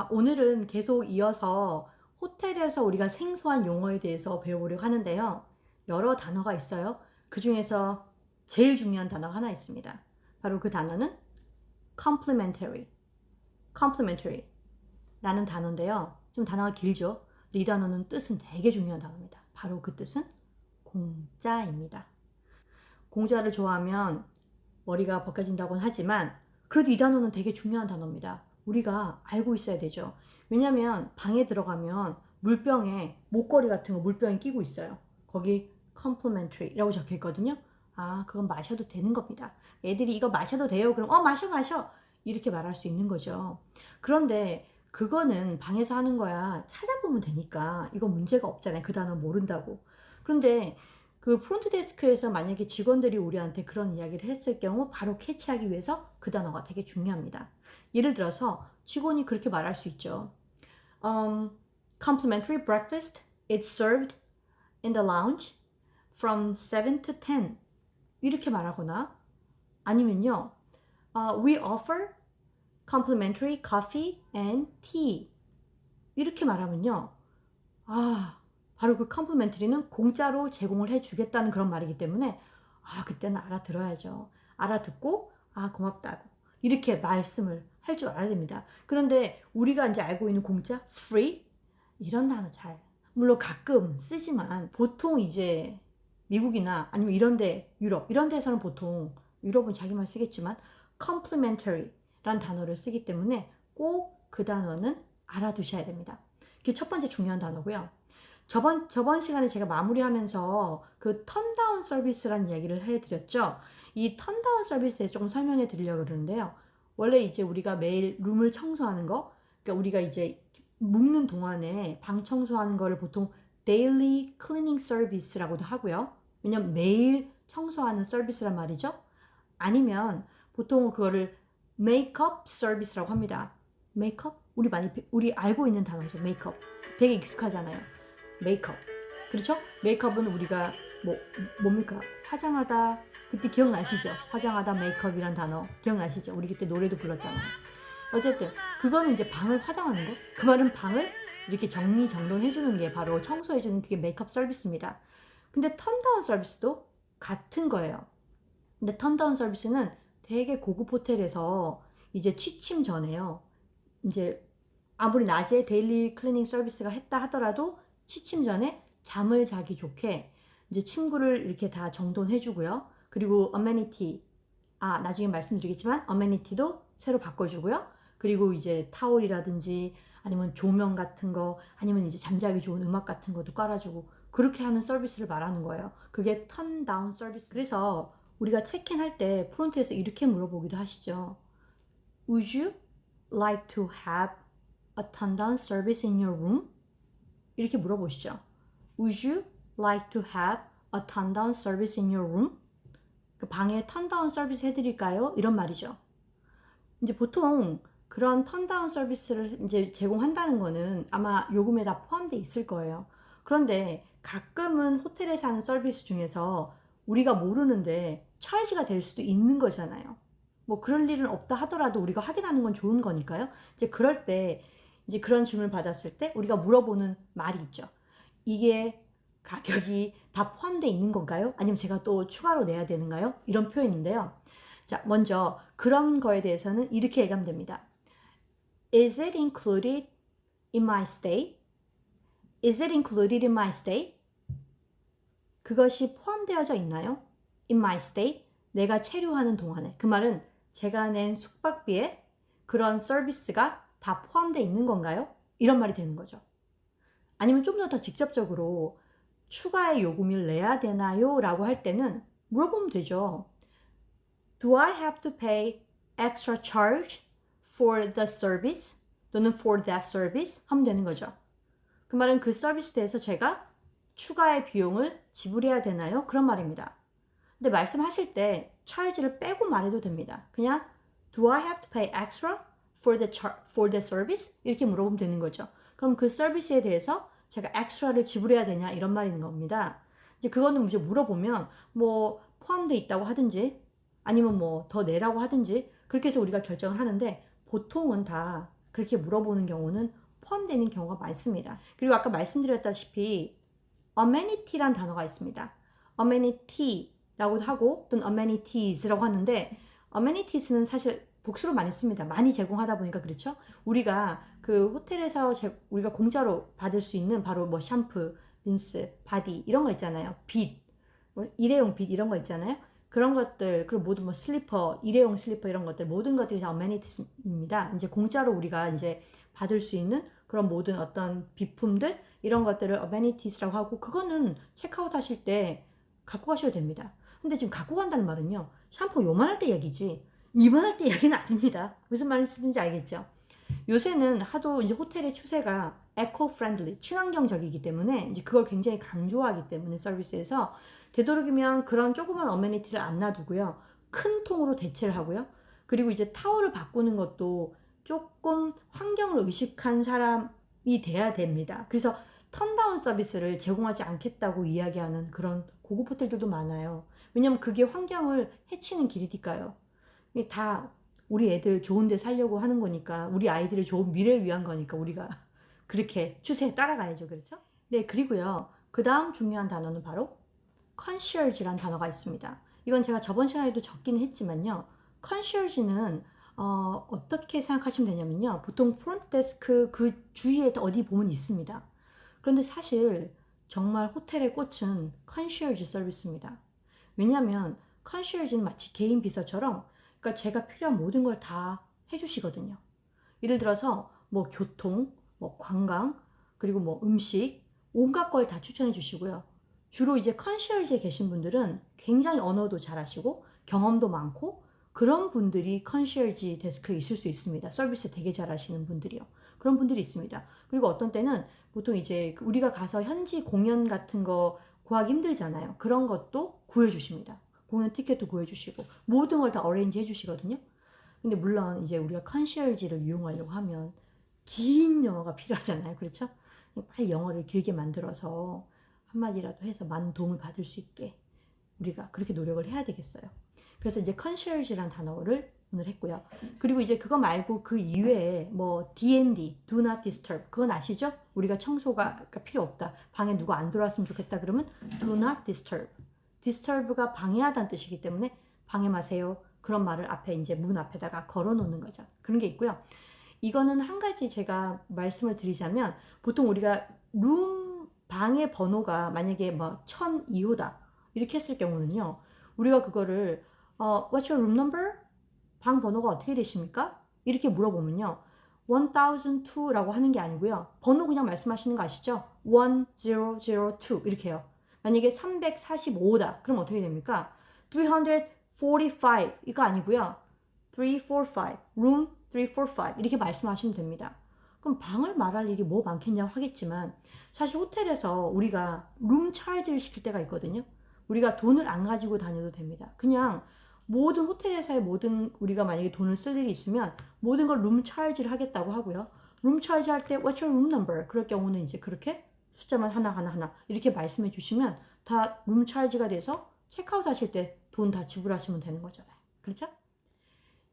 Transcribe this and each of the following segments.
오늘은 계속 이어서 호텔에서 우리가 생소한 용어에 대해서 배워보려고 하는데요. 여러 단어가 있어요. 그 중에서 제일 중요한 단어가 하나 있습니다. 바로 그 단어는 complimentary, complimentary 라는 단어인데요. 좀 단어가 길죠? 근데 이 단어는 뜻은 되게 중요한 단어입니다. 바로 그 뜻은 공짜입니다. 공짜를 좋아하면 머리가 벗겨진다고는 하지만 그래도 이 단어는 되게 중요한 단어입니다. 우리가 알고 있어야 되죠. 왜냐면 방에 들어가면 물병에 목걸이 같은 거 물병에 끼고 있어요. 거기 complimentary라고 적혀 있거든요. 그건 마셔도 되는 겁니다. 애들이 이거 마셔도 돼요. 그럼 마셔 마셔 이렇게 말할 수 있는 거죠. 그런데 그거는 방에서 하는 거야. 찾아보면 되니까 이거 문제가 없잖아요. 그 단어 모른다고. 그런데 그 프론트 데스크에서 만약에 직원들이 우리한테 그런 이야기를 했을 경우 바로 캐치하기 위해서 그 단어가 되게 중요합니다. 예를 들어서 직원이 그렇게 말할 수 있죠. Complimentary breakfast is served in the lounge from 7 to 10 이렇게 말하거나 아니면요. We offer complimentary coffee and tea 이렇게 말하면요. 바로 그 컴플리멘터리는 공짜로 제공을 해주겠다는 그런 말이기 때문에 그때는 알아들어야죠. 알아듣고 고맙다고 이렇게 말씀을 할 줄 알아야 됩니다. 그런데 우리가 이제 알고 있는 공짜, free 이런 단어 잘 물론 가끔 쓰지만 보통 이제 미국이나 아니면 이런데 유럽 이런 데서는 보통 유럽은 자기말 쓰겠지만 complimentary란 단어를 쓰기 때문에 꼭 그 단어는 알아두셔야 됩니다. 그게 첫 번째 중요한 단어고요. 저번 시간에 제가 마무리하면서 그 턴다운 서비스라는 이야기를 해드렸죠. 이 턴다운 서비스에 대해서 조금 설명해 드리려고 그러는데요. 원래 이제 우리가 매일 룸을 청소하는 거, 그러니까 우리가 이제 묵는 동안에 방 청소하는 거를 보통 daily cleaning service라고도 하고요. 왜냐면 매일 청소하는 서비스란 말이죠. 아니면 보통 그거를 메이크업 서비스라고 합니다. 메이크업? 우리 알고 있는 단어죠. 메이크업. 되게 익숙하잖아요. 메이크업. 그렇죠? 메이크업은 우리가 뭡니까? 화장하다. 그때 기억나시죠? 화장하다 메이크업이란 단어 기억나시죠? 우리 그때 노래도 불렀잖아요. 어쨌든 그거는 이제 방을 화장하는 거. 그 말은 방을 이렇게 정리정돈해주는 게 바로 청소해주는 그게 메이크업 서비스입니다. 근데 턴다운 서비스도 같은 거예요. 근데 턴다운 서비스는 되게 고급 호텔에서 이제 취침 전에요. 이제 아무리 낮에 데일리 클리닝 서비스가 했다 하더라도 취침 전에 잠을 자기 좋게 이제 침구를 이렇게 다 정돈해주고요. 그리고 어메니티, 나중에 말씀드리겠지만 어메니티도 새로 바꿔주고요. 그리고 이제 타올이라든지 아니면 조명 같은 거 아니면 이제 잠자기 좋은 음악 같은 것도 깔아주고 그렇게 하는 서비스를 말하는 거예요. 그게 턴다운 서비스. 그래서 우리가 체크인할 때 프론트에서 이렇게 물어보기도 하시죠. Would you like to have a turn-down service in your room? 이렇게 물어보시죠. Would you like to have a turn-down service in your room? 그 방에 턴다운 서비스 해드릴까요? 이런 말이죠. 이제 보통 그런 턴다운 서비스를 이제 제공한다는 거는 아마 요금에 다 포함되어 있을 거예요. 그런데 가끔은 호텔에서 하는 서비스 중에서 우리가 모르는데 차이지가 될 수도 있는 거잖아요. 뭐 그럴 일은 없다 하더라도 우리가 확인하는 건 좋은 거니까요. 이제 그럴 때 이제 그런 질문을 받았을 때 우리가 물어보는 말이 있죠. 이게 가격이 다 포함되어 있는 건가요? 아니면 제가 또 추가로 내야 되는가요? 이런 표현인데요. 자, 먼저 그런 거에 대해서는 이렇게 얘기하면 됩니다. Is it included in my stay? Is it included in my stay? 그것이 포함되어져 있나요? In my stay? 내가 체류하는 동안에. 그 말은 제가 낸 숙박비에 그런 서비스가 다 포함되어 있는 건가요? 이런 말이 되는 거죠. 아니면 좀 더 직접적으로 추가의 요금을 내야 되나요? 라고 할 때는 물어보면 되죠. Do I have to pay extra charge for the service? 또는 for that service? 하면 되는 거죠. 그 말은 그 서비스에 대해서 제가 추가의 비용을 지불해야 되나요? 그런 말입니다. 근데 말씀하실 때 charge를 빼고 말해도 됩니다. 그냥 Do I have to pay extra for the service? 이렇게 물어보면 되는 거죠. 그럼 그 서비스에 대해서 제가 extra를 지불해야 되냐 이런 말인 겁니다. 이제 그거는 이제 물어보면 뭐 포함되어 있다고 하든지 아니면 뭐 더 내라고 하든지 그렇게 해서 우리가 결정을 하는데 보통은 다 그렇게 물어보는 경우는 포함되는 경우가 많습니다. 그리고 아까 말씀드렸다시피 amenity란 단어가 있습니다. amenity라고도 하고 또는 amenities라고 하는데 amenities는 사실 복수로 많이 씁니다. 많이 제공하다 보니까 그렇죠. 우리가 그 호텔에서 우리가 공짜로 받을 수 있는 바로 뭐 샴푸, 린스, 바디 이런 거 있잖아요. 빗, 뭐 일회용 빗 이런 거 있잖아요. 그런 것들 그리고 모든 뭐 슬리퍼, 일회용 슬리퍼 이런 것들 모든 것들이 다 어메니티스입니다. 이제 공짜로 우리가 이제 받을 수 있는 그런 모든 어떤 비품들 이런 것들을 어메니티스라고 하고 그거는 체크아웃 하실 때 갖고 가셔도 됩니다. 근데 지금 갖고 간다는 말은요. 샴푸 요만할 때 얘기지 이만할 때 얘기는 아닙니다. 무슨 말인지 알겠죠? 요새는 하도 이제 호텔의 추세가 에코 프렌들리, 친환경적이기 때문에 이제 그걸 굉장히 강조하기 때문에 서비스에서 되도록이면 그런 조그만 어메니티를 안 놔두고요. 큰 통으로 대체를 하고요. 그리고 이제 타월을 바꾸는 것도 조금 환경을 의식한 사람이 돼야 됩니다. 그래서 턴다운 서비스를 제공하지 않겠다고 이야기하는 그런 고급 호텔들도 많아요. 왜냐면 그게 환경을 해치는 길이니까요. 이게 다 우리 애들 좋은 데 살려고 하는 거니까 우리 아이들의 좋은 미래를 위한 거니까 우리가 그렇게 추세에 따라가야죠. 그렇죠? 네, 그리고요. 그 다음 중요한 단어는 바로 concierge란 단어가 있습니다. 이건 제가 저번 시간에도 적긴 했지만요. concierge는 어떻게 생각하시면 되냐면요. 보통 프론트데스크 그 주위에 어디 보면 있습니다. 그런데 사실 정말 호텔의 꽃은 concierge 서비스입니다. 왜냐하면 concierge는 마치 개인 비서처럼 그러니까 제가 필요한 모든 걸 다 해주시거든요. 예를 들어서 뭐 교통, 뭐 관광, 그리고 뭐 음식, 온갖 걸 다 추천해 주시고요. 주로 이제 컨시얼지에 계신 분들은 굉장히 언어도 잘하시고 경험도 많고 그런 분들이 컨시얼지 데스크에 있을 수 있습니다. 서비스 되게 잘하시는 분들이요. 그런 분들이 있습니다. 그리고 어떤 때는 보통 이제 우리가 가서 현지 공연 같은 거 구하기 힘들잖아요. 그런 것도 구해주십니다. 공연 티켓도 구해주시고 모든 걸 다 어레인지 해주시거든요. 근데 물론 이제 우리가 컨시얼지를 이용하려고 하면 긴 영어가 필요하잖아요. 그렇죠? 빨리 영어를 길게 만들어서 한마디라도 해서 많은 도움을 받을 수 있게 우리가 그렇게 노력을 해야 되겠어요. 그래서 이제 컨시얼지라는 단어를 오늘 했고요. 그리고 이제 그거 말고 그 이외에 뭐 D&D, Do Not Disturb 그건 아시죠? 우리가 청소가 필요 없다. 방에 누가 안 들어왔으면 좋겠다 그러면 Do Not Disturb. Disturb가 방해하다는 뜻이기 때문에 방해 마세요. 그런 말을 앞에 이제 문 앞에다가 걸어 놓는 거죠. 그런 게 있고요. 이거는 한 가지 제가 말씀을 드리자면 보통 우리가 룸 방의 번호가 만약에 뭐 1002호다 이렇게 했을 경우는요. 우리가 그거를 What's your room number? 방 번호가 어떻게 되십니까? 이렇게 물어보면요. 1002라고 하는 게 아니고요. 번호 그냥 말씀하시는 거 아시죠? 1002 이렇게 해요. 만약에 345다. 그럼 어떻게 됩니까? 345 이거 아니고요. 345 room 345 이렇게 말씀하시면 됩니다. 그럼 방을 말할 일이 뭐 많겠냐고 하겠지만 사실 호텔에서 우리가 룸 차지를 시킬 때가 있거든요. 우리가 돈을 안 가지고 다녀도 됩니다. 그냥 모든 호텔에서의 모든 우리가 만약에 돈을 쓸 일이 있으면 모든 걸 룸 차지를 하겠다고 하고요. 룸 차지 할 때 What's your room number? 그럴 경우는 이제 그렇게 숫자만 하나 이렇게 말씀해 주시면 다 룸 차지가 돼서 체크아웃 하실 때 돈 다 지불하시면 되는 거잖아요. 그렇죠?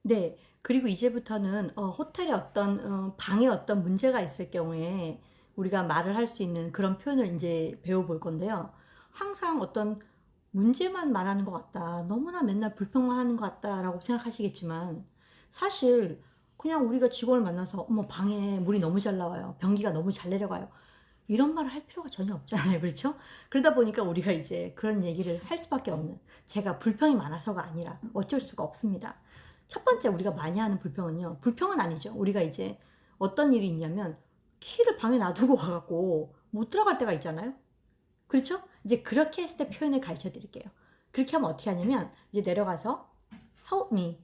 네. 그리고 이제부터는 호텔에 어떤 방에 어떤 문제가 있을 경우에 우리가 말을 할 수 있는 그런 표현을 이제 배워볼 건데요. 항상 어떤 문제만 말하는 것 같다. 너무나 맨날 불평만 하는 것 같다라고 생각하시겠지만 사실 그냥 우리가 직원을 만나서 어머 방에 물이 너무 잘 나와요. 변기가 너무 잘 내려가요. 이런 말을 할 필요가 전혀 없잖아요. 그렇죠? 그러다 보니까 우리가 이제 그런 얘기를 할 수밖에 없는 제가 불평이 많아서가 아니라 어쩔 수가 없습니다. 첫 번째 우리가 많이 하는 불평은요. 불평은 아니죠. 우리가 이제 어떤 일이 있냐면 키를 방에 놔두고 가갖고 못 들어갈 때가 있잖아요. 그렇죠? 이제 그렇게 했을 때 표현을 가르쳐 드릴게요. 그렇게 하면 어떻게 하냐면 이제 내려가서 help me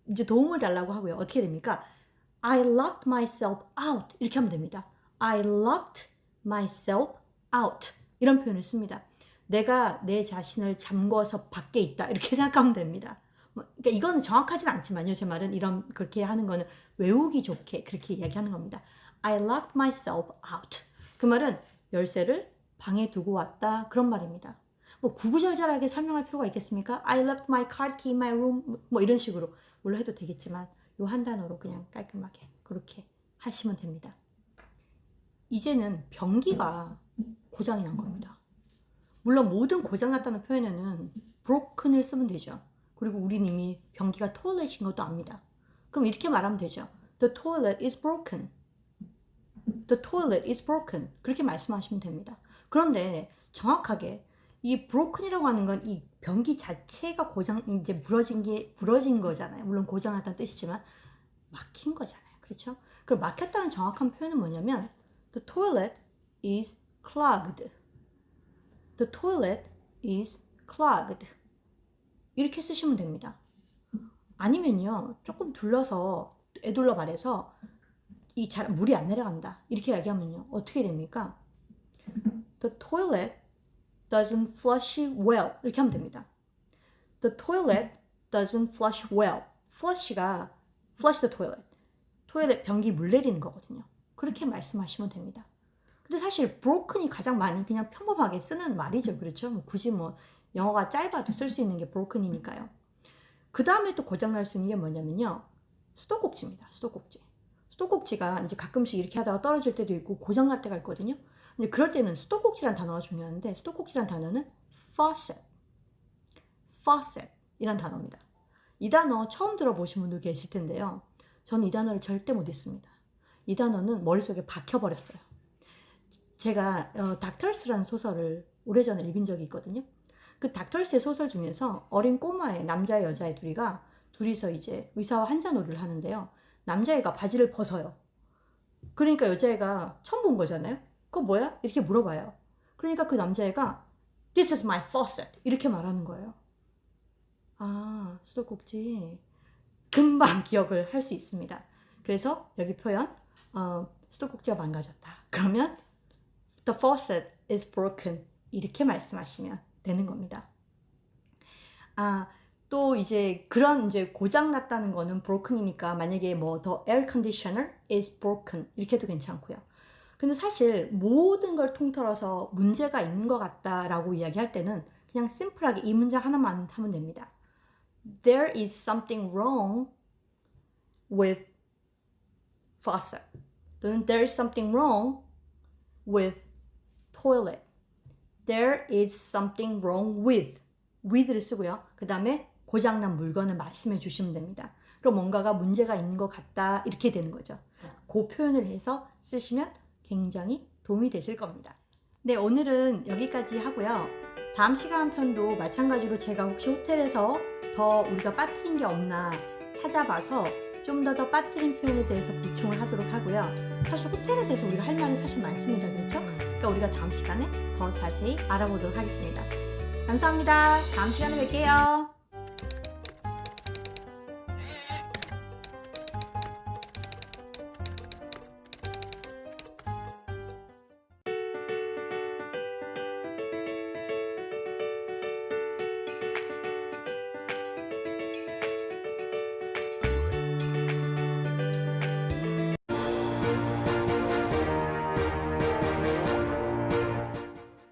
이제 도움을 달라고 하고요. 어떻게 됩니까? I locked myself out 이렇게 하면 됩니다. I locked myself out 이런 표현을 씁니다. 내가 내 자신을 잠궈서 밖에 있다 이렇게 생각하면 됩니다. 그러니까 이거는 정확하진 않지만요. 제 말은 이런 그렇게 하는 거는 외우기 좋게 그렇게 이야기하는 겁니다. I locked myself out. 그 말은 열쇠를 방에 두고 왔다 그런 말입니다. 뭐 구구절절하게 설명할 필요가 있겠습니까? I left my car key in my room 뭐 이런 식으로 물론 해도 되겠지만 요 한 단어로 그냥 깔끔하게 그렇게 하시면 됩니다. 이제는 변기가 고장이 난 겁니다. 물론 모든 고장 났다는 표현에는 broken을 쓰면 되죠. 그리고 우리는 이미 변기가 토일렛인 것도 압니다. 그럼 이렇게 말하면 되죠. The toilet is broken. The toilet is broken. 그렇게 말씀하시면 됩니다. 그런데 정확하게 이 broken이라고 하는 건 이 변기 자체가 이제 부러진 거잖아요. 물론 고장났다는 뜻이지만 막힌 거잖아요. 그렇죠? 그럼 막혔다는 정확한 표현은 뭐냐면 The toilet is clogged. The toilet is clogged. 이렇게 쓰시면 됩니다. 아니면요, 조금 애둘러 말해서 물이 안 내려간다. 이렇게 얘기하면요, 어떻게 됩니까? The toilet doesn't flush well. 이렇게 하면 됩니다. The toilet doesn't flush well. flush가 flush the toilet. 토일렛 변기 물 내리는 거거든요. 그렇게 말씀하시면 됩니다. 근데 사실 broken이 가장 많이 그냥 평범하게 쓰는 말이죠. 그렇죠? 굳이 영어가 짧아도 쓸 수 있는 게 broken이니까요. 그 다음에 또 고장날 수 있는 게 뭐냐면요. 수도꼭지입니다. 수도꼭지가 이제 가끔씩 이렇게 하다가 떨어질 때도 있고 고장날 때가 있거든요. 근데 그럴 때는 수도꼭지란 단어가 중요한데 수도꼭지란 단어는 faucet이란 단어입니다. 이 단어 처음 들어보신 분도 계실 텐데요. 저는 이 단어를 절대 못 읽습니다. 이 단어는 머릿속에 박혀버렸어요. 제가 닥터스라는 소설을 오래전에 읽은 적이 있거든요. 그 닥터스의 소설 중에서 어린 꼬마의 남자 여자애 둘이서 이제 의사와 환자놀이를 하는데요. 남자애가 바지를 벗어요. 그러니까 여자애가 처음 본 거잖아요. 그거 뭐야? 이렇게 물어봐요. 그러니까 그 남자애가 This is my faucet 이렇게 말하는 거예요. 아, 수도꼭지. 금방 기억을 할 수 있습니다. 그래서 여기 표현 수도꼭지가 망가졌다. 그러면 The faucet is broken 이렇게 말씀하시면 되는 겁니다. 또 이제 그런 이제 고장 났다는 거는 broken이니까 만약에 the air conditioner is broken 이렇게 해도 괜찮고요. 근데 사실 모든 걸 통틀어서 문제가 있는 것 같다라고 이야기할 때는 그냥 심플하게 이 문장 하나만 하면 됩니다. There is something wrong with faucet. 또는 there is something wrong with toilet. There is something wrong with를 쓰고요. 그 다음에 고장난 물건을 말씀해 주시면 됩니다. 그럼 뭔가가 문제가 있는 것 같다 이렇게 되는 거죠. 그 표현을 해서 쓰시면 굉장히 도움이 되실 겁니다. 네, 오늘은 여기까지 하고요. 다음 시간 편도 마찬가지로 제가 혹시 호텔에서 더 우리가 빠뜨린 게 없나 찾아봐서 좀 더 빠뜨린 표현에 대해서 보충을 하도록 하고요. 사실 호텔에 대해서 우리가 할 말은 사실 많습니다. 그렇죠? 그러니까 우리가 다음 시간에 더 자세히 알아보도록 하겠습니다. 감사합니다. 다음 시간에 뵐게요.